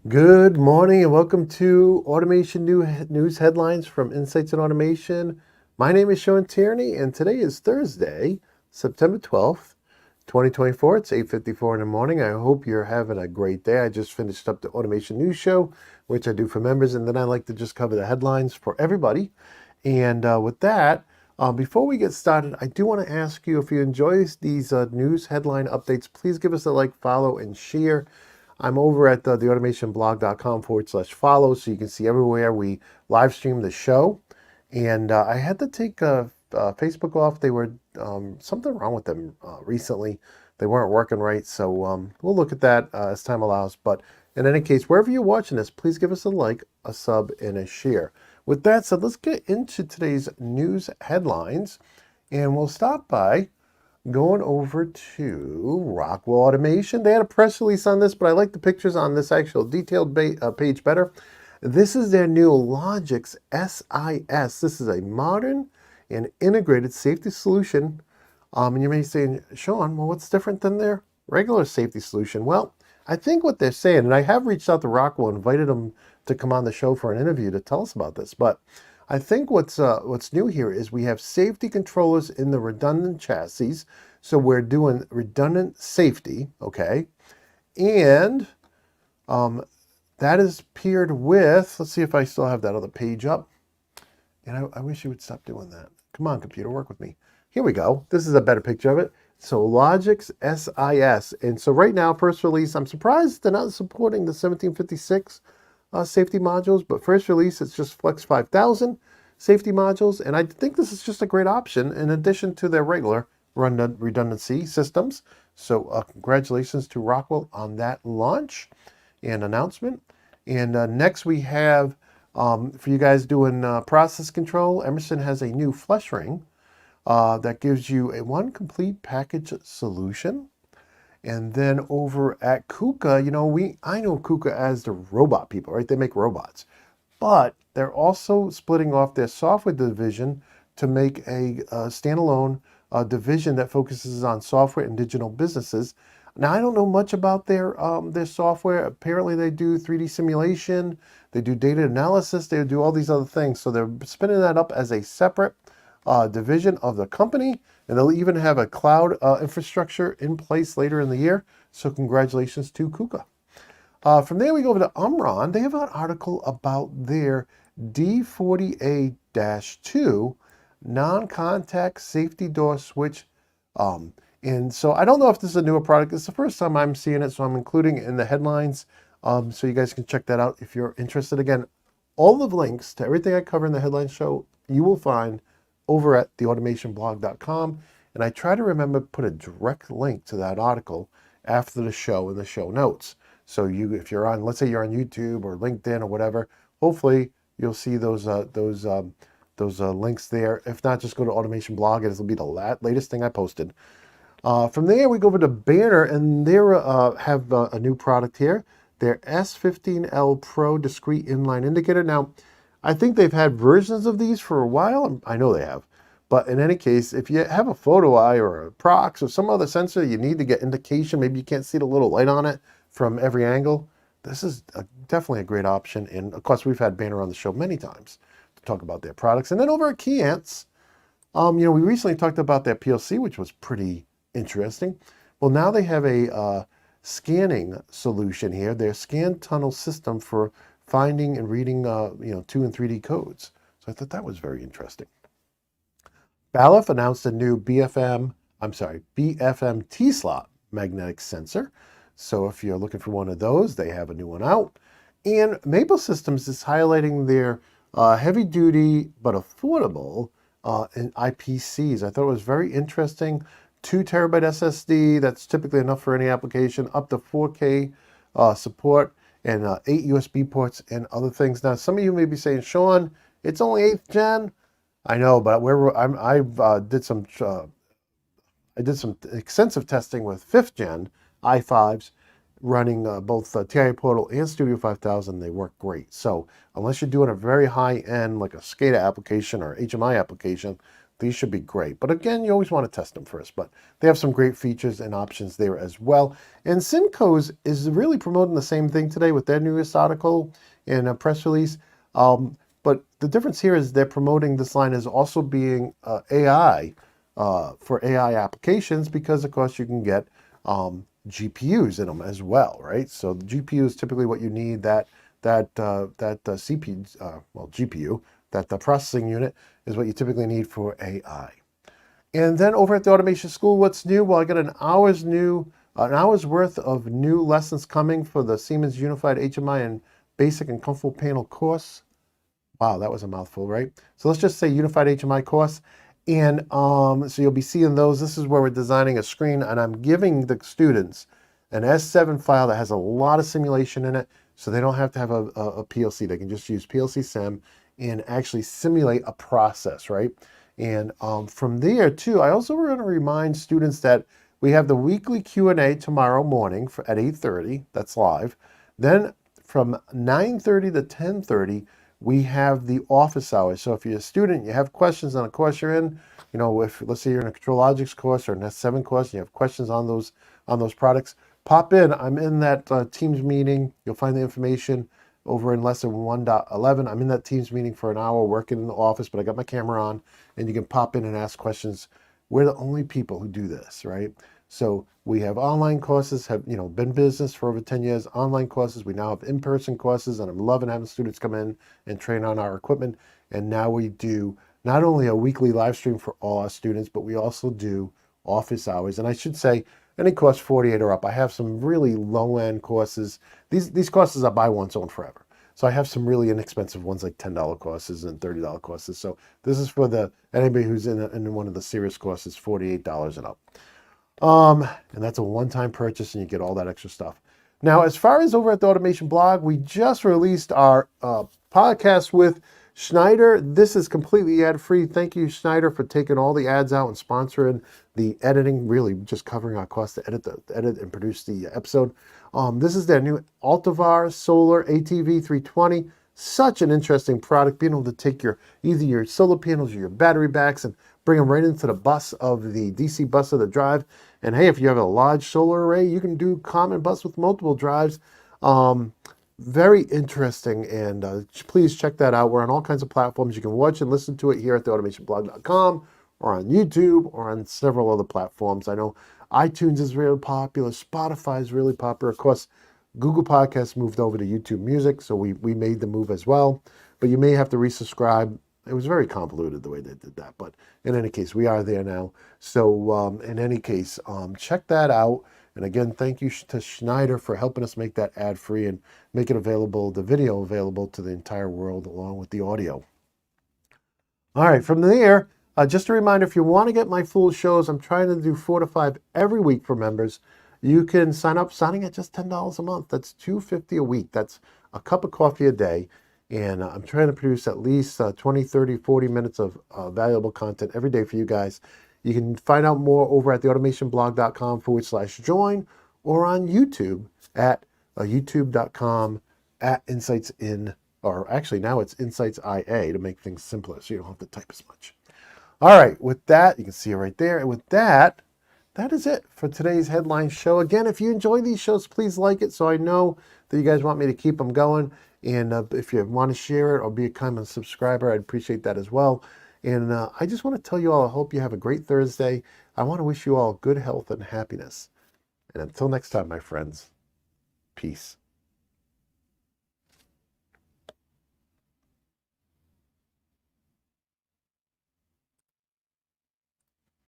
Good morning and welcome to Automation News Headlines from Insights in Automation. My name is Shawn and today is Thursday, September 12th, 2024. It's 8:54 in the morning. I hope you're having a great day. I just finished up the Automation News Show, which I do for members, and then I like to just cover the headlines for everybody. And with that, before we get started, I do want to ask you if you enjoy these news headline updates, please give us a like, follow, and share. I'm over at theautomationblog.com/follow, so you can see everywhere we live stream the show. And I had to take Facebook off. They were something wrong with them recently. They weren't working right, so we'll look at that as time allows. But in any case, wherever you're watching this, please give us a like, a sub, and a share. With that said, let's get into today's news headlines, and we'll start by going over to Rockwell Automation. They had a press release on this, but I like the pictures on this actual detailed page better. This is their new Logix SIS. This is a modern and integrated safety solution. And you may be saying, Shawn, well, what's different than their regular safety solution? Well, I think what they're saying, and I have reached out to Rockwell, invited them to come on the show for an interview to tell us about this, but I think what's new here is we have safety controllers in the redundant chassis. So we're doing redundant safety, okay? And that is paired with, let's see if I still have that other page up. And I wish you would stop doing that. Come on, computer, work with me. Here we go. This is a better picture of it. So Logix SIS. And so right now, first release, I'm surprised they're not supporting the 1756 safety modules, but first release, it's just Flex 5000 safety modules. And I think this is just a great option in addition to their regular redundancy systems. So congratulations to Rockwell on that launch and announcement. And next we have, for you guys doing process control, Emerson has a new flush ring that gives you a one complete package solution. And then over at KUKA, I know KUKA as the robot people, right? They make robots. But they're also splitting off their software division to make a standalone division that focuses on software and digital businesses. Now, I don't know much about their software. Apparently, they do 3D simulation, they do data analysis, they do all these other things. So they're spinning that up as a separate division of the company, and they'll even have a cloud infrastructure in place later in the year. So congratulations to KUKA. From there, we go over to Omron. They have an article about their D40A-2 non-contact safety door switch. And so I don't know if this is a newer product. It's the first time I'm seeing it, so I'm including it in the headlines. So you guys can check that out if you're interested. Again, all of the links to everything I cover in the headline show, you will find over at theautomationblog.com. And I try to remember to put a direct link to that article after the show in the show notes. So if you're on, let's say you're on YouTube or LinkedIn or whatever, hopefully you'll see those links there. If not, just go to Automation Blog and it'll be the latest thing I posted. From there, we go over to Banner, and they have a new product here. Their S15L Pro Discrete Inline Indicator. Now, I think they've had versions of these for a while. I know they have. But in any case, if you have a photo eye or a prox or some other sensor, you need to get indication. Maybe you can't see the little light on it from every angle. This is definitely a great option. And of course, we've had Banner on the show many times to talk about their products. And then over at Keyence, we recently talked about their PLC, which was pretty interesting. Well, now they have a scanning solution here. Their scan tunnel system for finding and reading, 2 and 3D codes. So I thought that was very interesting. Balluff announced a new BFM T-slot magnetic sensor. So if you're looking for one of those, they have a new one out. And Maple Systems is highlighting their heavy-duty but affordable in IPCs. I thought it was very interesting. 2 terabyte SSD, that's typically enough for any application, up to 4K support, and 8 USB ports and other things. Now, some of you may be saying, Shawn, it's only 8th gen. I know, but I did some extensive testing with 5th gen i5s running both TI Portal and Studio 5000. They work great. So unless you're doing a very high end, like a SCADA application or HMI application, these should be great. But again, you always want to test them first. But they have some great features and options there as well. And Synco's is really promoting the same thing today with their newest article and a press release. But the difference here is they're promoting this line as also being AI for AI applications because, of course, you can get GPUs in them as well, right? So the GPU is typically what you need. CPU, GPU, that the processing unit is what you typically need for AI. And then over at the Automation School, what's new? Well, I got an hour's worth of new lessons coming for the Siemens Unified HMI and Basic and Comfortable Panel course. Wow, that was a mouthful, right? So let's just say Unified HMI course. And so you'll be seeing those. This is where we're designing a screen, and I'm giving the students an S7 file that has a lot of simulation in it, so they don't have to have a PLC. They can just use PLC Sim and actually simulate a process, right? And from there, too, I also want to remind students that we have the weekly Q&A tomorrow morning at 8:30. That's live. Then from 9:30 to 10:30, we have the office hours. So if you're a student, you have questions on a course you're in, if let's say you're in a Control Logics course or an S7 course, and you have questions on those products, pop in. I'm in that Teams meeting. You'll find the information over in lesson 1.11. I'm in that Teams meeting for an hour working in the office, but I got my camera on, and you can pop in and ask questions. We're the only people who do this, right? So we have online courses, have been business for over 10 years, online courses. We now have in-person courses, and I'm loving having students come in and train on our equipment. And now we do not only a weekly live stream for all our students, but we also do office hours. And I should say, any course 48 or up. I have some really low-end courses. These courses are buy once, own forever. So I have some really inexpensive ones like $10 courses and $30 courses. So this is for anybody who's in one of the serious courses, $48 and up. And that's a one-time purchase, and you get all that extra stuff. Now, as far as over at the Automation blog, we just released our podcast with Schneider. This is completely ad-free. Thank you, Schneider, for taking all the ads out and sponsoring the editing, really just covering our cost to edit and produce the episode. This is their new Altivar Solar ATV 320. Such an interesting product, being able to take either your solar panels or your battery backs and bring them right into the bus of the DC bus of the drive. And hey, if you have a large solar array, you can do common bus with multiple drives. Very interesting, and please check that out. We're on all kinds of platforms. You can watch and listen to it here at theautomationblog.com or on YouTube or on several other platforms. I know iTunes is really popular. Spotify is really popular. Of course, Google Podcasts moved over to YouTube Music, so we made the move as well. But you may have to resubscribe. It was very convoluted the way they did that. But in any case, we are there now. So in any case, check that out. And again, thank you to Schneider for helping us make that ad-free and make it available, the video available to the entire world along with the audio. All right, from there, just a reminder, if you want to get my full shows, I'm trying to do 4 to 5 every week for members. You can sign up, signing at just $10 a month. That's $2.50 a week. That's a cup of coffee a day. And I'm trying to produce at least 20, 30, 40 minutes of valuable content every day for you guys. You can find out more over at theautomationblog.com/join or on YouTube at youtube.com/insightsin, or actually now it's Insights IA to make things simpler so you don't have to type as much. All right, with that, you can see it right there. And with that, that is it for today's headline show. Again, if you enjoy these shows, please like it so I know that you guys want me to keep them going. And if you want to share it or be a kind of subscriber, I'd appreciate that as well. And I just want to tell you all, I hope you have a great Thursday. I want to wish you all good health and happiness. And until next time, my friends, peace.